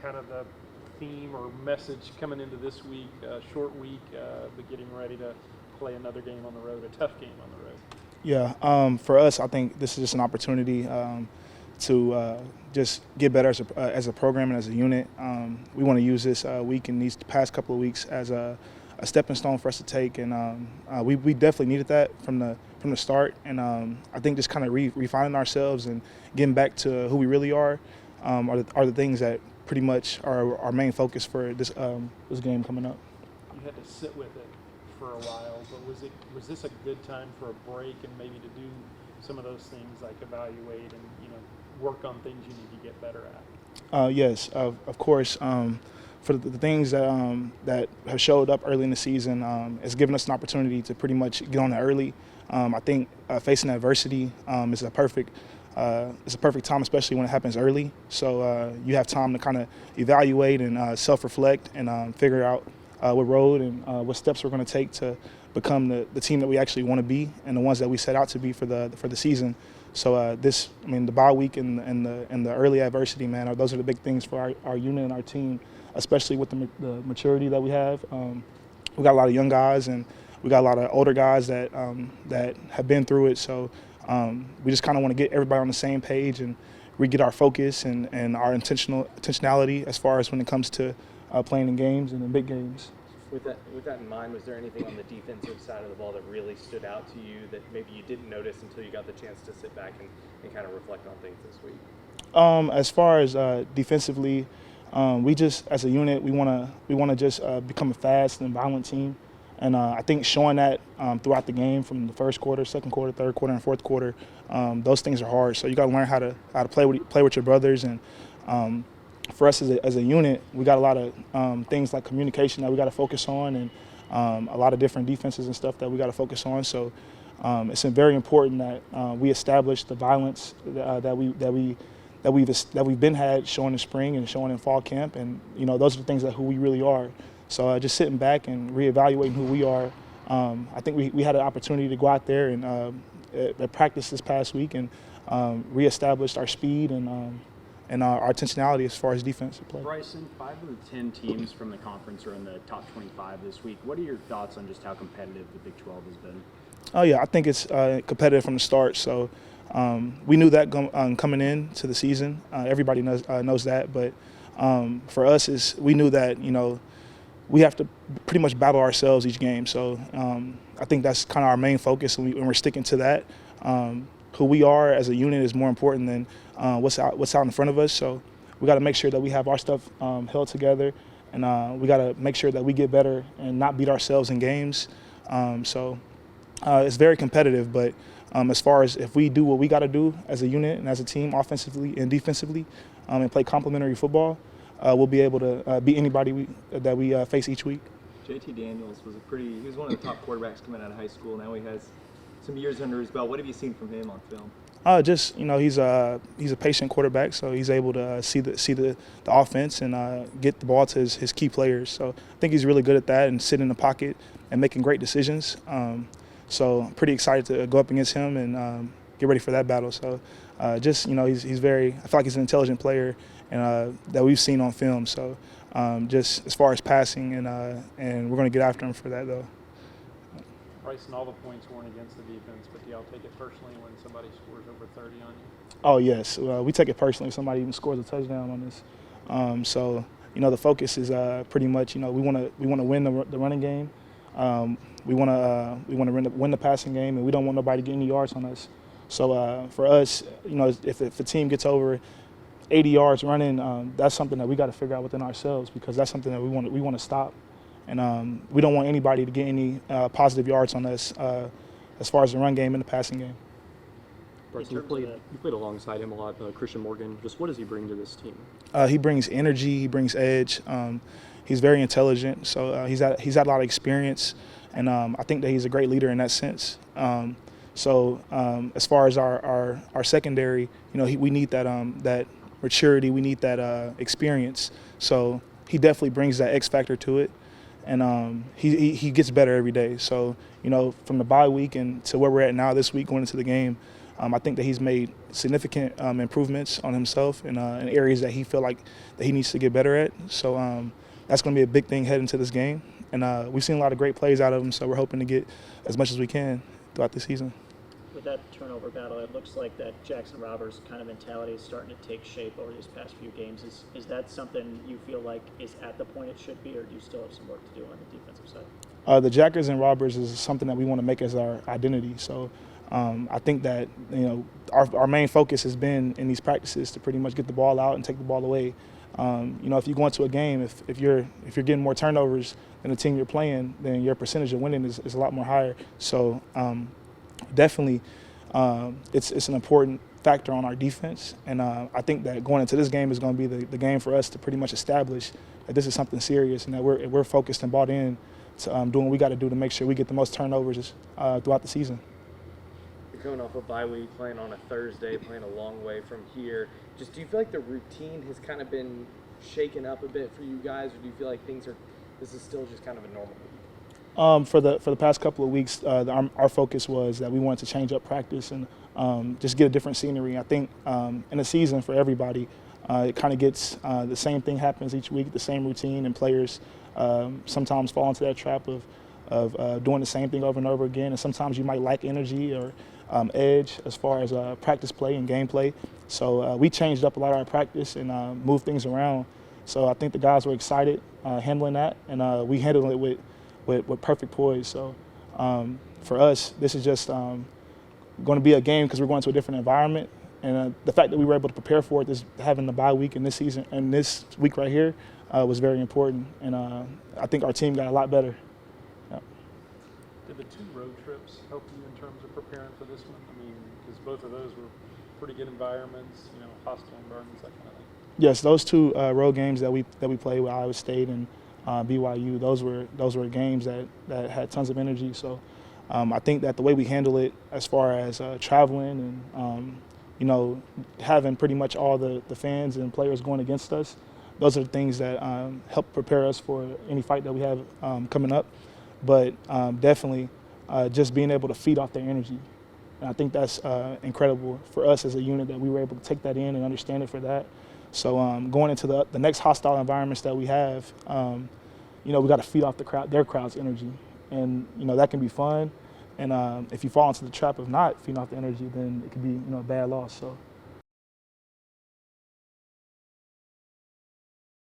kind of the theme or message coming into this week, short week, but getting ready to play another game on the road, a tough game on the road? Yeah, for us, I think this is just an opportunity to just get better as a program and as a unit. We want to use this week and these past couple of weeks as a stepping stone for us to take, and we definitely needed that from the start. And I think just kind of refining ourselves and getting back to who we really are the things that pretty much are our main focus for this game coming up. You had to sit with it for a while, but was this a good time for a break and maybe to do some of those things like evaluate and work on things you need to get better at? Yes, of course. For the things that have showed up early in the season, it's given us an opportunity to pretty much get on it early. I think facing adversity is a perfect time, especially when it happens early. So you have time to kind of evaluate and self-reflect and figure out what road and what steps we're going to take to become the team that we actually want to be and the ones that we set out to be for the season. So the bye week and the early adversity, man, those are the big things for our unit and our team, especially with the maturity that we have. We got a lot of young guys and we got a lot of older guys that have been through it. So we just kind of want to get everybody on the same page and re-get our focus and our intentionality as far as when it comes to playing in games and in big games. With that in mind, was there anything on the defensive side of the ball that really stood out to you that maybe you didn't notice until you got the chance to sit back and kind of reflect on things this week? As far as defensively, we just as a unit we want to just become a fast and violent team, and I think showing that throughout the game from the first quarter, second quarter, third quarter, and fourth quarter, those things are hard. So you got to learn how to play with your brothers and. For us as a unit, we got a lot of things like communication that we got to focus on, and a lot of different defenses and stuff that we got to focus on. So it's very important that we establish the violence that we've been had showing in spring and showing in fall camp, and those are the things that who we really are. So just sitting back and reevaluating who we are, I think we had an opportunity to go out there and practice this past week and reestablish our speed and our intentionality as far as defensive play. Bryson, 5 of the 10 teams from the conference are in the top 25 this week. What are your thoughts on just how competitive the Big 12 has been? Oh yeah, I think it's competitive from the start. So we knew that coming into the season. Everybody knows that, but for us, we knew that we have to pretty much battle ourselves each game. So I think that's kind of our main focus, and we're sticking to that. Who we are as a unit is more important than what's out in front of us. So we got to make sure that we have our stuff held together, and we got to make sure that we get better and not beat ourselves in games. So it's very competitive, but as far as if we do what we got to do as a unit and as a team, offensively and defensively, and play complementary football, we'll be able to beat anybody that we face each week. JT Daniels he was one of the top quarterbacks coming out of high school. Now he has some years under his belt. What have you seen from him on film? He's a patient quarterback, so he's able to see the offense and get the ball to his key players. So I think he's really good at that and sitting in the pocket and making great decisions. So I'm pretty excited to go up against him and get ready for that battle. So he's very. I feel like he's an intelligent player and that we've seen on film. So just as far as passing and we're going to get after him for that though. Bryson, all the points weren't against the defense, but do y'all take it personally when somebody scores over 30 on you? Oh, yes. We take it personally if somebody even scores a touchdown on us. So the focus is pretty much, we want to win the running game. We want to win the passing game, and we don't want nobody to get any yards on us. So for us, if the team gets over 80 yards running, that's something that we got to figure out within ourselves, because that's something that we want to stop. And we don't want anybody to get any positive yards on us as far as the run game and the passing game. Bryson, you played alongside him a lot, Christian Morgan. Just what does he bring to this team? He brings energy. He brings edge. He's very intelligent. So he's had a lot of experience, and I think that he's a great leader in that sense. So as far as our secondary, we need that maturity. We need that experience. So he definitely brings that X factor to it. And he gets better every day. So, from the bye week and to where we're at now this week going into the game, I think that he's made significant improvements on himself in areas that he feel like that he needs to get better at. So that's going to be a big thing heading into this game. And we've seen a lot of great plays out of him, so we're hoping to get as much as we can throughout the season. With that turnover battle, it looks like that Jackson Roberts kind of mentality is starting to take shape over these past few games. Is that something you feel like is at the point it should be, or do you still have some work to do on the defensive side? The Jackers and Robbers is something that we want to make as our identity. So I think that our main focus has been in these practices to pretty much get the ball out and take the ball away. If you go into a game, if you're getting more turnovers than the team you're playing, then your percentage of winning is a lot more higher. So definitely, it's an important factor on our defense, and I think that going into this game is going to be the game for us to pretty much establish that this is something serious and that we're focused and bought in to doing what we got to do to make sure we get the most turnovers throughout the season. You're coming off a bye week, playing on a Thursday, playing a long way from here. Just do you feel like the routine has kind of been shaken up a bit for you guys, or do you feel like this is still just kind of a normal week? For the past couple of weeks, our focus was that we wanted to change up practice and just get a different scenery. I think in a season for everybody, it kind of gets the same thing happens each week, the same routine, and players sometimes fall into that trap of doing the same thing over and over again. And sometimes you might lack energy or edge as far as practice play and game play. So we changed up a lot of our practice and moved things around. So I think the guys were excited handling that, and we handled it with perfect poise. So for us, this is just going to be a game because we're going to a different environment. And the fact that we were able to prepare for it, having the bye week in this season and this week right here, was very important. And I think our team got a lot better. Yeah. Did the 2 road trips help you in terms of preparing for this one? I mean, because both of those were pretty good environments, hostile environments, that kind of thing. Yes, those 2 road games that we played with Iowa State and BYU, those were games that had tons of energy. So I think that the way we handle it as far as traveling and having pretty much all the fans and players going against us, those are the things that help prepare us for any fight that we have coming up. But definitely just being able to feed off their energy. And I think that's incredible for us as a unit that we were able to take that in and understand it for that. So going into the next hostile environments that we have, we got to feed off their crowd's energy. And, that can be fun. And if you fall into the trap of not feeding off the energy, then it could be, a bad loss. So